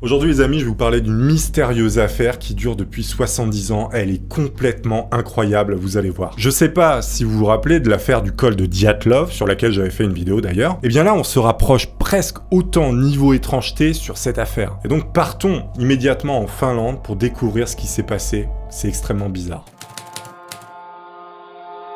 Aujourd'hui les amis, je vais vous parler d'une mystérieuse affaire qui dure depuis 70 ans, elle est complètement incroyable, vous allez voir. Je sais pas si vous vous rappelez de l'affaire du col de Dyatlov, sur laquelle j'avais fait une vidéo d'ailleurs, et bien là on se rapproche presque autant niveau étrangeté sur cette affaire. Et donc partons immédiatement en Finlande pour découvrir ce qui s'est passé, c'est extrêmement bizarre.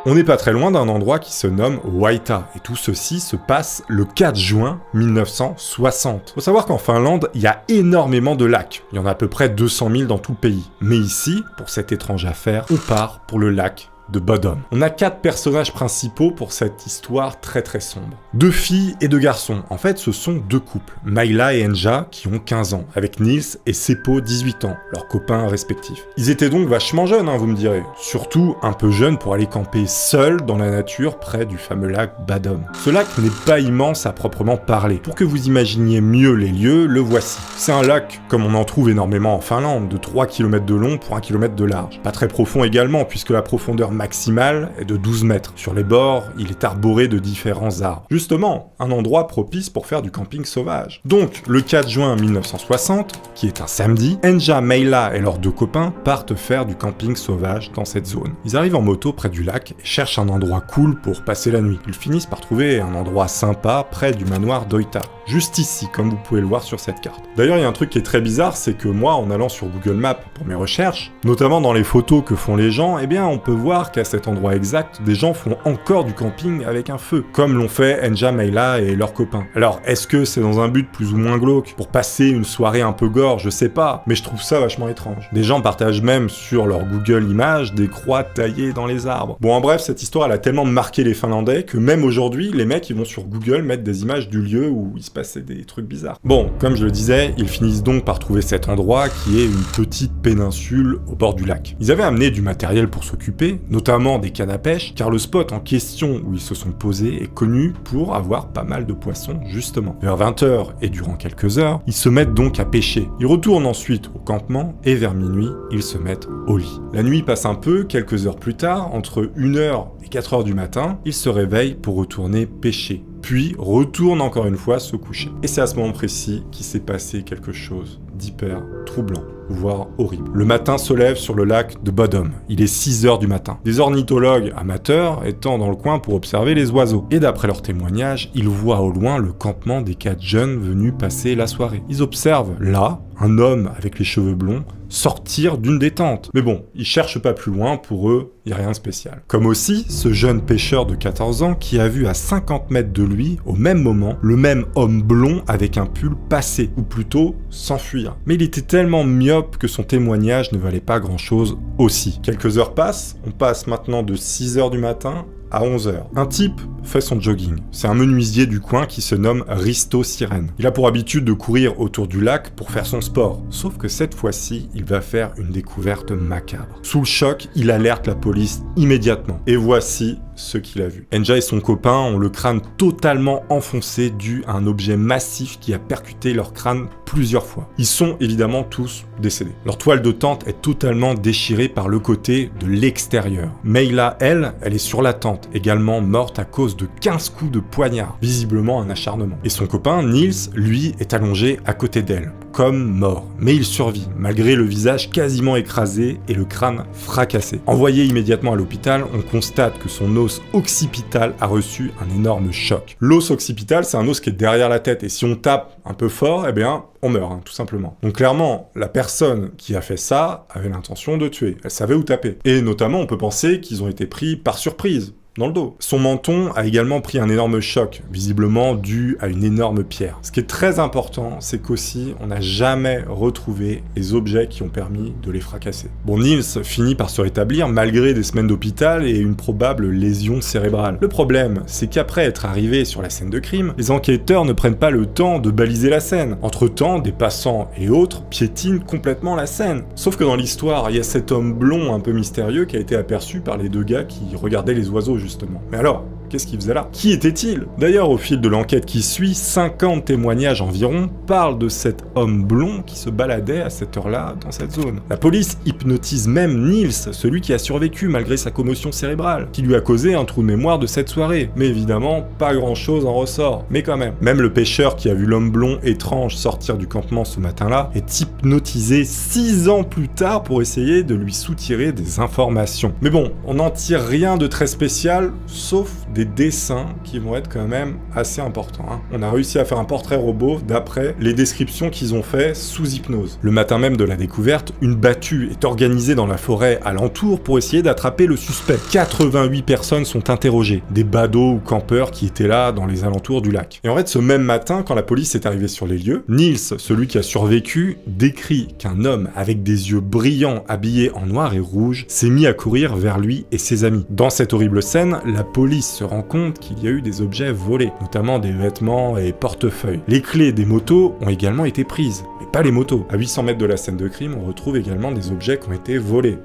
On n'est pas très loin d'un endroit qui se nomme Vaita, et tout ceci se passe le 4 juin 1960. Faut savoir qu'en Finlande, il y a énormément de lacs. Il y en a à peu près 200 000 dans tout le pays. Mais ici, pour cette étrange affaire, on part pour le lac de Bodom. On a 4 personnages principaux pour cette histoire très sombre. 2 filles et 2 garçons. En fait, ce sont 2 couples. Maila et Enja, qui ont 15 ans, avec Nils et Seppo, 18 ans, leurs copains respectifs. Ils étaient donc vachement jeunes, vous me direz. Surtout un peu jeunes pour aller camper seuls dans la nature près du fameux lac Bodom. Ce lac n'est pas immense à proprement parler. Pour que vous imaginiez mieux les lieux, le voici. C'est un lac, comme on en trouve énormément en Finlande, de 3 km de long pour 1 km de large. Pas très profond également, puisque la profondeur maximale est de 12 mètres. Sur les bords, il est arboré de différents arbres. Justement, un endroit propice pour faire du camping sauvage. Donc, le 4 juin 1960, qui est un samedi, Enja, Maila et leurs 2 copains partent faire du camping sauvage dans cette zone. Ils arrivent en moto près du lac et cherchent un endroit cool pour passer la nuit. Ils finissent par trouver un endroit sympa près du manoir d'Oita. Juste ici, comme vous pouvez le voir sur cette carte. D'ailleurs, il y a un truc qui est très bizarre, c'est que moi, en allant sur Google Maps pour mes recherches, notamment dans les photos que font les gens, eh bien, on peut voir qu'à cet endroit exact, des gens font encore du camping avec un feu, comme l'ont fait Enja, Maila et leurs copains. Alors, est-ce que c'est dans un but plus ou moins glauque, pour passer une soirée un peu gore, je sais pas, mais je trouve ça vachement étrange. Des gens partagent même sur leur Google Images des croix taillées dans les arbres. Bon, en bref, cette histoire, elle a tellement marqué les Finlandais que même aujourd'hui, les mecs, ils vont sur Google mettre des images du lieu où il se passait des trucs bizarres. Bon, comme je le disais, ils finissent donc par trouver cet endroit qui est une petite péninsule au bord du lac. Ils avaient amené du matériel pour s'occuper, notamment des cannes à pêche, car le spot en question où ils se sont posés est connu pour avoir pas mal de poissons, justement. Vers 20h et durant quelques heures, ils se mettent donc à pêcher. Ils retournent ensuite au campement et vers minuit, ils se mettent au lit. La nuit passe un peu, quelques heures plus tard, entre 1h et 4h du matin, ils se réveillent pour retourner pêcher. Puis retournent encore une fois se coucher. Et c'est à ce moment précis qu'il s'est passé quelque chose d'hyper troublant, voire horrible. Le matin se lève sur le lac de Bodom. Il est 6h du matin. Des ornithologues amateurs étant dans le coin pour observer les oiseaux. Et d'après leurs témoignages, ils voient au loin le campement des 4 jeunes venus passer la soirée. Ils observent là un homme avec les cheveux blonds sortir d'une des tentes. Mais bon, ils cherchent pas plus loin, pour eux, il n'y a rien de spécial. Comme aussi, ce jeune pêcheur de 14 ans qui a vu à 50 mètres de lui, au même moment, le même homme blond avec un pull passer, ou plutôt s'enfuir. Mais il était tellement myope que son témoignage ne valait pas grand-chose aussi. Quelques heures passent, on passe maintenant de 6h du matin à 11h. Un type fait son jogging. C'est un menuisier du coin qui se nomme Risto Sirène. Il a pour habitude de courir autour du lac pour faire son sport. Sauf que cette fois-ci, il va faire une découverte macabre. Sous le choc, il alerte la police immédiatement. Et voici ce qu'il a vu. Enja et son copain ont le crâne totalement enfoncé dû à un objet massif qui a percuté leur crâne plusieurs fois. Ils sont évidemment tous décédés. Leur toile de tente est totalement déchirée par le côté de l'extérieur. Maila, elle est sur la tente, également morte à cause de 15 coups de poignard, visiblement un acharnement. Et son copain, Nils, lui, est allongé à côté d'elle, comme mort. Mais il survit, malgré le visage quasiment écrasé et le crâne fracassé. Envoyé immédiatement à l'hôpital, on constate que son os occipital a reçu un énorme choc. L'os occipital, c'est un os qui est derrière la tête, et si on tape un peu fort, eh bien, on meurt, tout simplement. Donc clairement, la personne qui a fait ça avait l'intention de tuer. Elle savait où taper. Et notamment, on peut penser qu'ils ont été pris par surprise, dans le dos. Son menton a également pris un énorme choc, visiblement dû à une énorme pierre. Ce qui est très important, c'est qu'aussi, on n'a jamais retrouvé les objets qui ont permis de les fracasser. Bon, Nils finit par se rétablir malgré des semaines d'hôpital et une probable lésion cérébrale. Le problème, c'est qu'après être arrivé sur la scène de crime, les enquêteurs ne prennent pas le temps de baliser la scène. Entre-temps, des passants et autres piétinent complètement la scène. Sauf que dans l'histoire, il y a cet homme blond un peu mystérieux qui a été aperçu par les 2 gars qui regardaient les oiseaux, justement. Mais alors, Qu'est-ce qu'il faisait là? Qui était-il? D'ailleurs, au fil de l'enquête qui suit, 50 témoignages environ parlent de cet homme blond qui se baladait à cette heure-là dans cette zone. La police hypnotise même Niels, celui qui a survécu malgré sa commotion cérébrale, qui lui a causé un trou de mémoire de cette soirée. Mais évidemment, pas grand-chose en ressort. Mais quand même. Même le pêcheur qui a vu l'homme blond étrange sortir du campement ce matin-là est hypnotisé 6 ans plus tard pour essayer de lui soutirer des informations. Mais bon, on n'en tire rien de très spécial, sauf des dessins qui vont être quand même assez importants. On a réussi à faire un portrait robot d'après les descriptions qu'ils ont fait sous hypnose. Le matin même de la découverte, une battue est organisée dans la forêt alentour pour essayer d'attraper le suspect. 88 personnes sont interrogées, des badauds ou campeurs qui étaient là dans les alentours du lac. Et en fait, ce même matin, quand la police est arrivée sur les lieux, Niels, celui qui a survécu, décrit qu'un homme avec des yeux brillants habillé en noir et rouge s'est mis à courir vers lui et ses amis. Dans cette horrible scène, la police se rend compte qu'il y a eu des objets volés, notamment des vêtements et portefeuilles. Les clés des motos ont également été prises, mais pas les motos. À 800 mètres de la scène de crime, on retrouve également des objets qui ont été volés,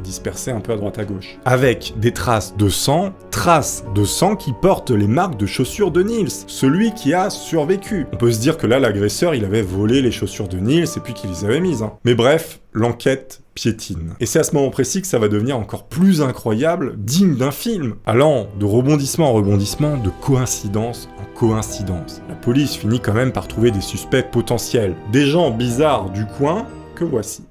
dispersés un peu à droite à gauche. Avec des traces de sang qui portent les marques de chaussures de Niels, celui qui a survécu. On peut se dire que là, l'agresseur, il avait volé les chaussures de Niels et puis qu'il les avait mises. Mais bref, l'enquête piétine. Et c'est à ce moment précis que ça va devenir encore plus incroyable, digne d'un film, allant de rebondissement en rebondissement, de coïncidence en coïncidence. La police finit quand même par trouver des suspects potentiels, des gens bizarres du coin que voici.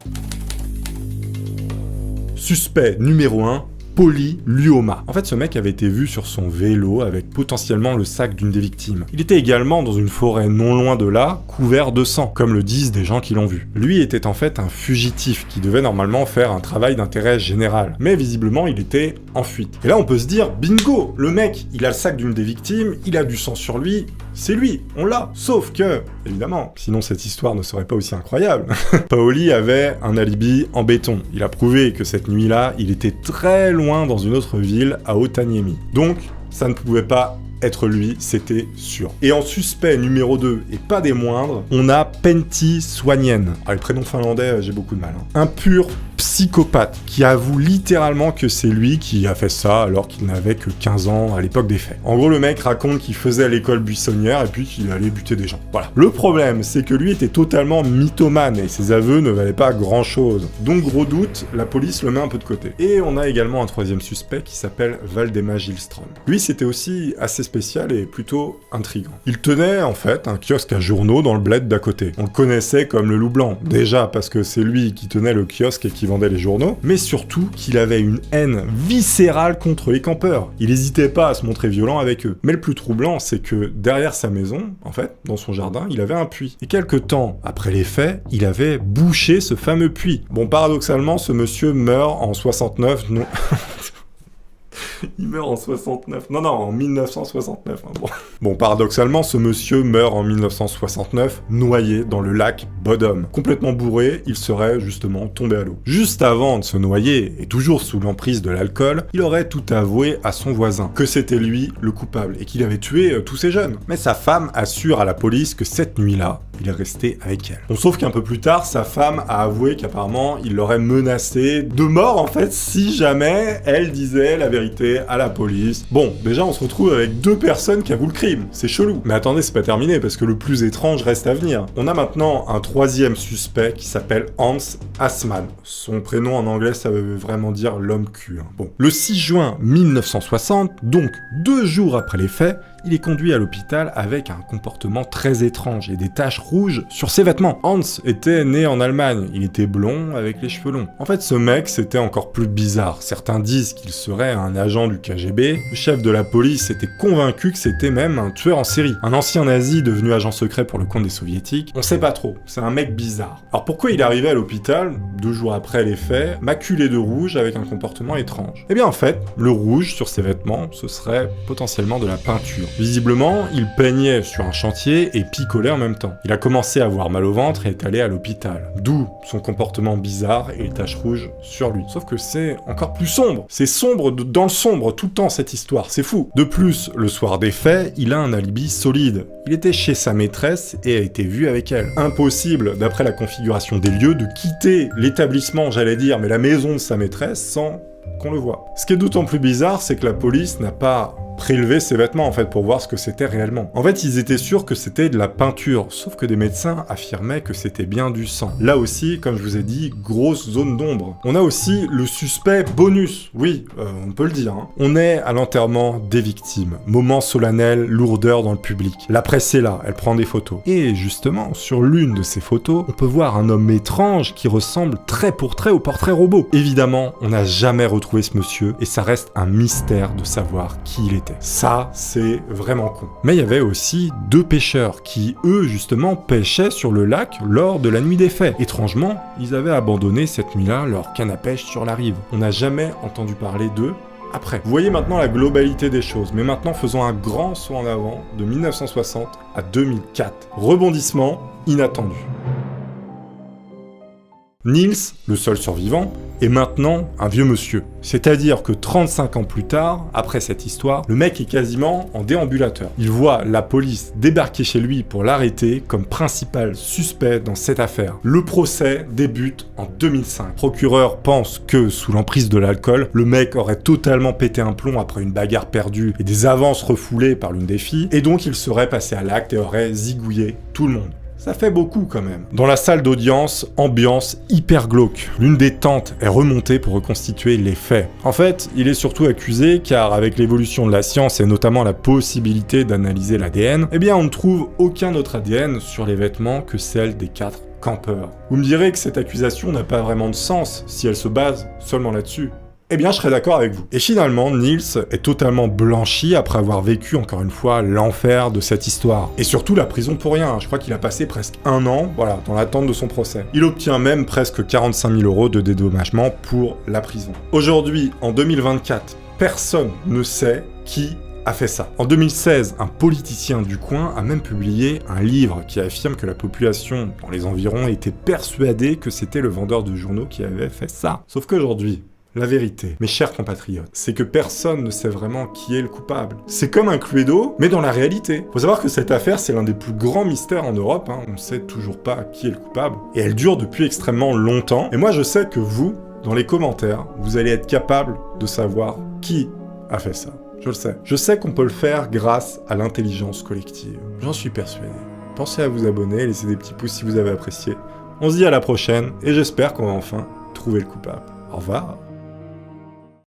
Suspect numéro 1, Paulie Luoma. En fait, ce mec avait été vu sur son vélo avec potentiellement le sac d'une des victimes. Il était également dans une forêt non loin de là, couvert de sang, comme le disent des gens qui l'ont vu. Lui était en fait un fugitif qui devait normalement faire un travail d'intérêt général. Mais visiblement, il était en fuite. Et là, on peut se dire, bingo, le mec, il a le sac d'une des victimes, il a du sang sur lui, c'est lui, on l'a. Sauf que, évidemment, sinon cette histoire ne serait pas aussi incroyable. Paulie avait un alibi en béton. Il a prouvé que cette nuit-là, il était très loin dans une autre ville, à Otaniemi. Donc, ça ne pouvait pas être lui, c'était sûr. Et en suspect numéro 2, et pas des moindres, on a Pentti Suonen. Ah, le prénom finlandais, j'ai beaucoup de mal. Un pur psychopathe qui avoue littéralement que c'est lui qui a fait ça alors qu'il n'avait que 15 ans à l'époque des faits. En gros, le mec raconte qu'il faisait l'école buissonnière et puis qu'il allait buter des gens. Voilà. Le problème, c'est que lui était totalement mythomane et ses aveux ne valaient pas grand chose. Donc, gros doute, la police le met un peu de côté. Et on a également un troisième suspect qui s'appelle Valdemar Gillström. Lui, c'était aussi assez spécial et plutôt intriguant. Il tenait en fait un kiosque à journaux dans le bled d'à côté. On le connaissait comme le loup blanc. Déjà parce que c'est lui qui tenait le kiosque et qui vendait les journaux, mais surtout qu'il avait une haine viscérale contre les campeurs. Il n'hésitait pas à se montrer violent avec eux. Mais le plus troublant, c'est que derrière sa maison, en fait, dans son jardin, il avait un puits. Et quelques temps après les faits, il avait bouché ce fameux puits. Bon, paradoxalement, ce monsieur meurt en 69, non... Il meurt en 69. Non, en 1969. Bon, paradoxalement, ce monsieur meurt en 1969, noyé dans le lac Bodom. Complètement bourré, il serait justement tombé à l'eau. Juste avant de se noyer, et toujours sous l'emprise de l'alcool, il aurait tout avoué à son voisin, que c'était lui le coupable, et qu'il avait tué tous ces jeunes. Mais sa femme assure à la police que cette nuit-là, il est resté avec elle. Bon, sauf qu'un peu plus tard, sa femme a avoué qu'apparemment, il l'aurait menacée de mort, en fait, si jamais elle disait la vérité à la police. Bon, déjà, on se retrouve avec 2 personnes qui avouent le crime. C'est chelou. Mais attendez, c'est pas terminé, parce que le plus étrange reste à venir. On a maintenant un troisième suspect qui s'appelle Hans Assmann. Son prénom en anglais, ça veut vraiment dire l'homme cul. Bon. Le 6 juin 1960, donc 2 jours après les faits, il est conduit à l'hôpital avec un comportement très étrange et des taches rouges sur ses vêtements. Hans était né en Allemagne, il était blond avec les cheveux longs. En fait, ce mec, c'était encore plus bizarre. Certains disent qu'il serait un agent du KGB. Le chef de la police était convaincu que c'était même un tueur en série. Un ancien nazi devenu agent secret pour le compte des soviétiques. On sait pas trop, c'est un mec bizarre. Alors pourquoi il est arrivé à l'hôpital, 2 jours après les faits, maculé de rouge avec un comportement étrange? Eh bien en fait, le rouge sur ses vêtements, ce serait potentiellement de la peinture. Visiblement, il peignait sur un chantier et picolait en même temps. Il a commencé à avoir mal au ventre et est allé à l'hôpital. D'où son comportement bizarre et les taches rouges sur lui. Sauf que c'est encore plus sombre. C'est sombre dans le sombre tout le temps cette histoire, c'est fou. De plus, le soir des faits, il a un alibi solide. Il était chez sa maîtresse et a été vu avec elle. Impossible, d'après la configuration des lieux, de quitter l'établissement, j'allais dire, mais la maison de sa maîtresse sans qu'on le voit. Ce qui est d'autant plus bizarre, c'est que la police n'a pas prélever ses vêtements en fait pour voir ce que c'était réellement. En fait, ils étaient sûrs que c'était de la peinture, sauf que des médecins affirmaient que c'était bien du sang. Là aussi, comme je vous ai dit, grosse zone d'ombre. On a aussi le suspect bonus. Oui, on peut le dire. Hein. On est à l'enterrement des victimes. Moment solennel, lourdeur dans le public. La presse est là, elle prend des photos. Et justement, sur l'une de ces photos, on peut voir un homme étrange qui ressemble trait pour trait au portrait robot. Évidemment, on n'a jamais retrouvé ce monsieur et ça reste un mystère de savoir qui il était. Ça, c'est vraiment con. Mais il y avait aussi deux pêcheurs qui, eux, justement, pêchaient sur le lac lors de la nuit des faits. Étrangement, ils avaient abandonné cette nuit-là leur canne à pêche sur la rive. On n'a jamais entendu parler d'eux après. Vous voyez maintenant la globalité des choses, mais maintenant faisons un grand saut en avant de 1960 à 2004. Rebondissement inattendu. Niels, le seul survivant, est maintenant un vieux monsieur. C'est-à-dire que 35 ans plus tard, après cette histoire, le mec est quasiment en déambulateur. Il voit la police débarquer chez lui pour l'arrêter comme principal suspect dans cette affaire. Le procès débute en 2005. Le procureur pense que, sous l'emprise de l'alcool, le mec aurait totalement pété un plomb après une bagarre perdue et des avances refoulées par l'une des filles, et donc il serait passé à l'acte et aurait zigouillé tout le monde. Ça fait beaucoup quand même. Dans la salle d'audience, ambiance hyper glauque. L'une des tantes est remontée pour reconstituer les faits. En fait, il est surtout accusé car avec l'évolution de la science et notamment la possibilité d'analyser l'ADN, eh bien on ne trouve aucun autre ADN sur les vêtements que celle des 4 campeurs. Vous me direz que cette accusation n'a pas vraiment de sens si elle se base seulement là-dessus. Eh bien, je serais d'accord avec vous. Et finalement, Niels est totalement blanchi après avoir vécu, encore une fois, l'enfer de cette histoire. Et surtout, la prison pour rien. Je crois qu'il a passé presque 1 an, voilà, dans l'attente de son procès. Il obtient même presque 45 000 € de dédommagement pour la prison. Aujourd'hui, en 2024, personne ne sait qui a fait ça. En 2016, un politicien du coin a même publié un livre qui affirme que la population dans les environs était persuadée que c'était le vendeur de journaux qui avait fait ça. Sauf qu'aujourd'hui, la vérité, mes chers compatriotes, c'est que personne ne sait vraiment qui est le coupable. C'est comme un Cluedo, mais dans la réalité. Faut savoir que cette affaire, c'est l'un des plus grands mystères en Europe, hein. On ne sait toujours pas qui est le coupable. Et elle dure depuis extrêmement longtemps. Et moi, je sais que vous, dans les commentaires, vous allez être capable de savoir qui a fait ça. Je le sais. Je sais qu'on peut le faire grâce à l'intelligence collective. J'en suis persuadé. Pensez à vous abonner, laissez des petits pouces si vous avez apprécié. On se dit à la prochaine, et j'espère qu'on va enfin trouver le coupable. Au revoir.